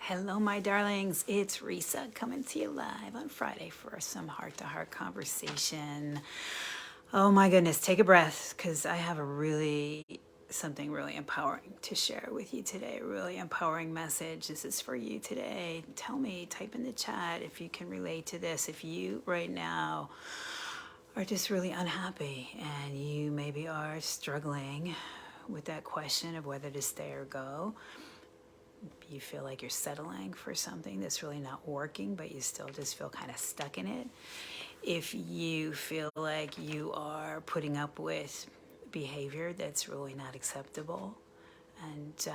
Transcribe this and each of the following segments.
Hello, my darlings. It's Risa coming to you live on Friday for some heart to heart conversation. Oh my goodness, take a breath because I have something really empowering to share with you today. A really empowering message. This is for you today. Tell me, type in the chat if you can relate to this. If you right now are just really unhappy and you maybe are struggling with that question of whether to stay or go, you feel like you're settling for something that's really not working, but you still just feel kind of stuck in it. If you feel like you are putting up with behavior that's really not acceptable, and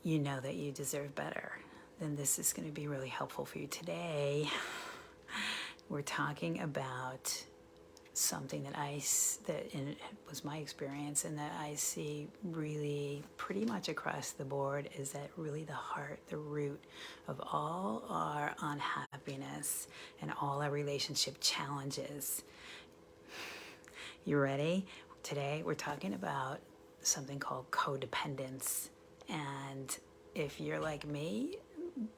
you know that you deserve better, then this is going to be really helpful for you today. We're talking about something that it was my experience and that I see really pretty much across the board is that really the heart, the root of all our unhappiness and all our relationship challenges. You ready? Today we're talking about something called codependence. And if you're like me,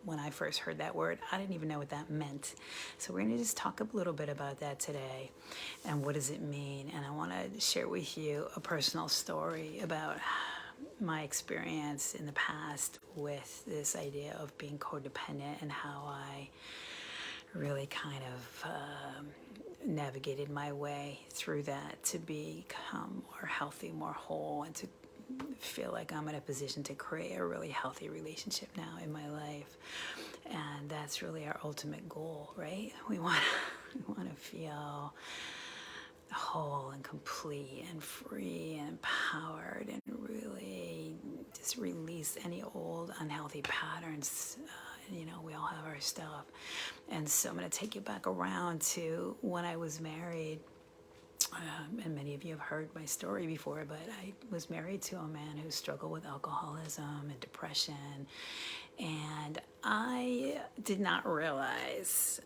when I first heard that word, I didn't even know what that meant. So we're going to just talk a little bit about that today and what does it mean. And I want to share with you a personal story about my experience in the past with this idea of being codependent and how I really kind of navigated my way through that to become more healthy, more whole, and to feel like I'm in a position to create a really healthy relationship now in my life. And that's really our ultimate goal, right? We want to feel whole and complete and free and empowered and really just release any old unhealthy patterns. We all have our stuff. And so I'm going to take you back around to when I was married. And many of you have heard my story before, but I was married to a man who struggled with alcoholism and depression. And I did not realize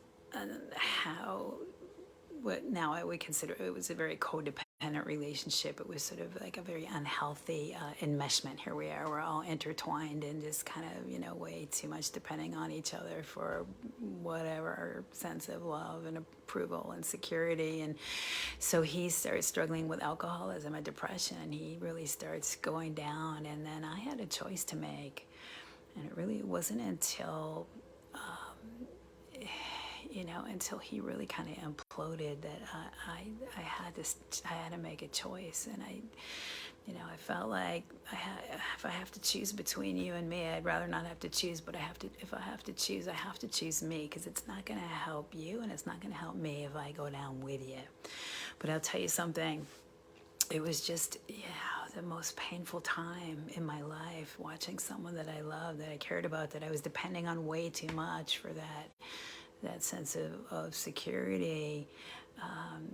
what now I would consider it was a very codependent relationship. It was sort of like a very unhealthy enmeshment. Here we are, we're all intertwined and just kind of, way too much depending on each other for whatever sense of love and approval and security. And so he starts struggling with alcoholism and depression, and he really starts going down. And then I had a choice to make. And it really wasn't until until he really kind of imploded that I had to make a choice. And I felt like if I have to choose between you and me, I'd rather not have to choose, but if I have to choose, I have to choose me, because it's not going to help you and it's not going to help me if I go down with you. But I'll tell you something, it was just, the most painful time in my life, watching someone that I loved, that I cared about, that I was depending on way too much for that sense of security,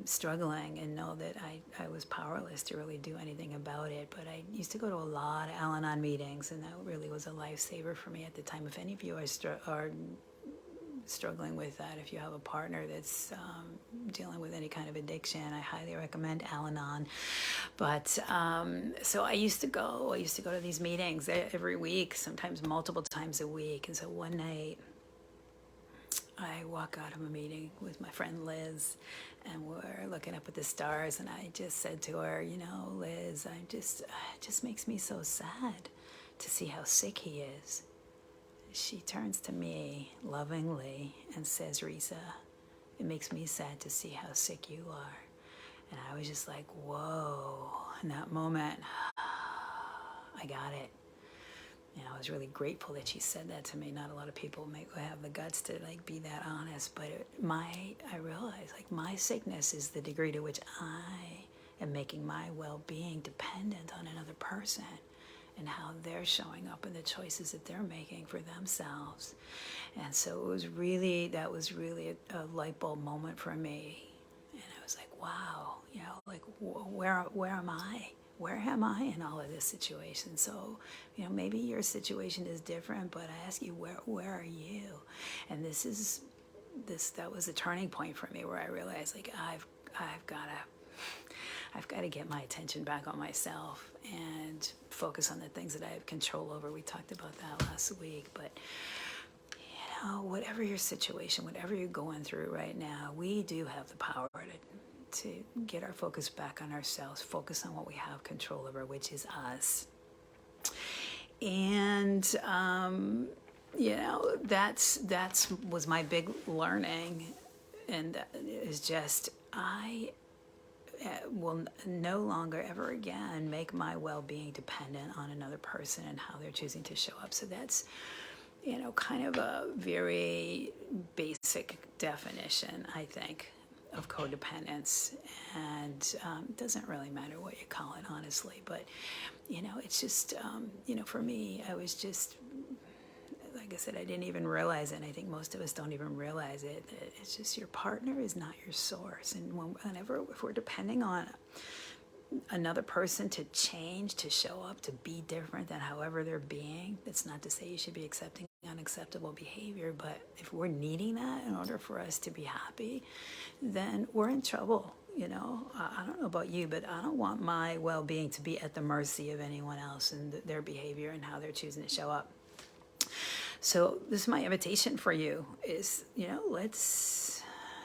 struggling, and know that I was powerless to really do anything about it. But I used to go to a lot of Al-Anon meetings, and that really was a lifesaver for me at the time. If any of you are struggling with that, if you have a partner that's dealing with any kind of addiction, I highly recommend Al-Anon. But so I used to go to these meetings every week, sometimes multiple times a week. And so one night I walk out of a meeting with my friend Liz, and we're looking up at the stars, and I just said to her, Liz, it just makes me so sad to see how sick he is. She turns to me lovingly and says, Risa, it makes me sad to see how sick you are. And I was just like, whoa. In that moment, I got it. I was really grateful that she said that to me. Not a lot of people have the guts to be that honest, but I realized my sickness is the degree to which I am making my well-being dependent on another person and how they're showing up and the choices that they're making for themselves. And so that was really a light bulb moment for me. And I was like, wow, where am I? Where am I in all of this situation? So, maybe your situation is different, but I ask you, where are you? And that was a turning point for me, where I realized I've got to get my attention back on myself and focus on the things that I have control over. We talked about that last week, but whatever your situation, whatever you're going through right now, we do have the power to get our focus back on ourselves, focus on what we have control over, which is us. And that's was my big learning, and that is just I will no longer ever again make my well-being dependent on another person and how they're choosing to show up. So that's kind of a very basic definition, I think, of codependence. And it doesn't really matter what you call it, honestly. But, it's just, for me, I was just, like I said, I didn't even realize it. And I think most of us don't even realize it. That it's just your partner is not your source. And if we're depending on another person to change, to show up, to be different than however they're being, that's not to say you should be accepting unacceptable behavior, but if we're needing that in order for us to be happy, then we're in trouble. I don't know about you, but I don't want my well-being to be at the mercy of anyone else and their behavior and how they're choosing to show up. So this is my invitation for you is, let's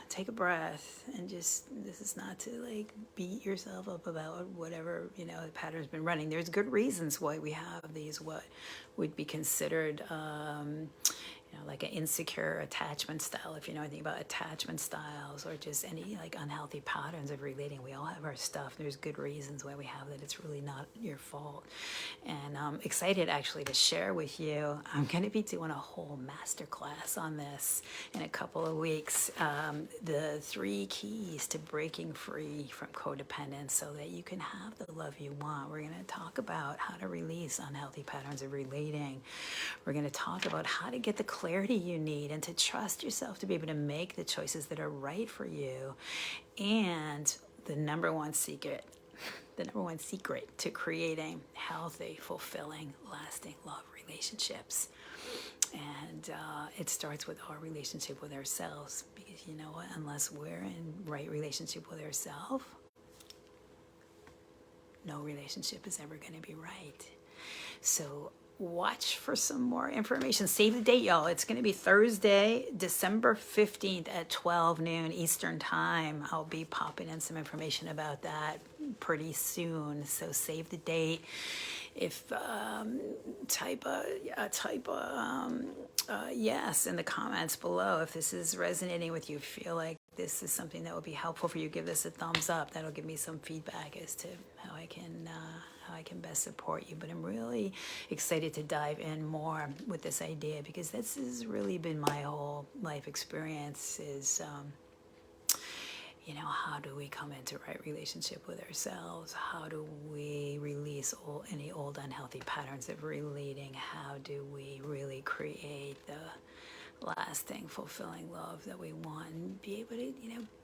take a breath and just, this is not to like beat yourself up about whatever, the pattern's been running. There's good reasons why we have these, what would be considered, like an insecure attachment style, if you know anything about attachment styles, or just any like unhealthy patterns of relating. We all have our stuff. There's good reasons why we have that. It's really not your fault. And I'm excited actually to share with you. I'm going to be doing a whole masterclass on this in a couple of weeks. The 3 keys to breaking free from codependence so that you can have the love you want. We're going to talk about how to release unhealthy patterns of relating. We're going to talk about how to get the clarity you need and to trust yourself to be able to make the choices that are right for you. And the number one secret to creating healthy, fulfilling, lasting love relationships. And it starts with our relationship with ourselves, because you know what? Unless we're in right relationship with ourselves, no relationship is ever going to be right. So watch for some more information. Save the date, y'all. It's going to be Thursday, December 15th at 12 noon Eastern Time. I'll be popping in some information about that pretty soon. So save the date. If type yes in the comments below if this is resonating with you, feel like this is something that would be helpful for you, give this a thumbs up. That'll give me some feedback as to how I can best support you. But I'm really excited to dive in more with this idea, because this has really been my whole life experience is how do we come into right relationship with ourselves? How do we release any old unhealthy patterns of relating? How do we really create the lasting, fulfilling love that we want, and be able to,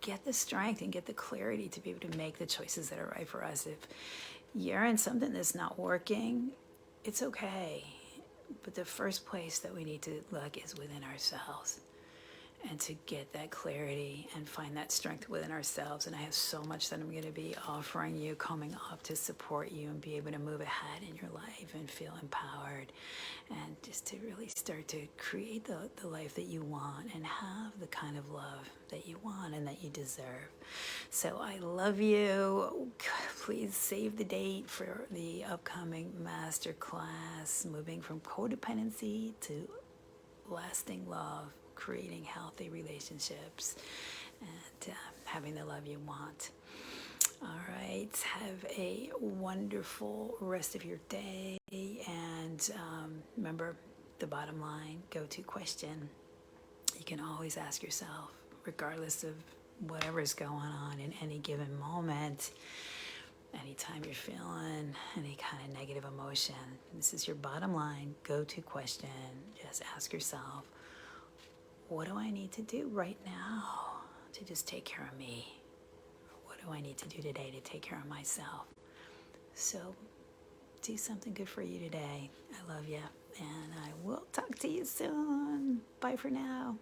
get the strength and get the clarity to be able to make the choices that are right for us? If you're in something that's not working, it's okay. But the first place that we need to look is within ourselves, and to get that clarity and find that strength within ourselves. And I have so much that I'm going to be offering you coming up to support you and be able to move ahead in your life and feel empowered, and just to really start to create the life that you want and have the kind of love that you want and that you deserve. So I love you. Please save the date for the upcoming masterclass, moving from codependency to lasting love, creating healthy relationships, and having the love you want. All right, have a wonderful rest of your day, and remember the bottom line, go-to question. You can always ask yourself, regardless of whatever's going on in any given moment, anytime you're feeling any kind of negative emotion, this is your bottom line, go-to question. Just ask yourself, what do I need to do right now to just take care of me? What do I need to do today to take care of myself? So do something good for you today. I love you, and I will talk to you soon. Bye for now.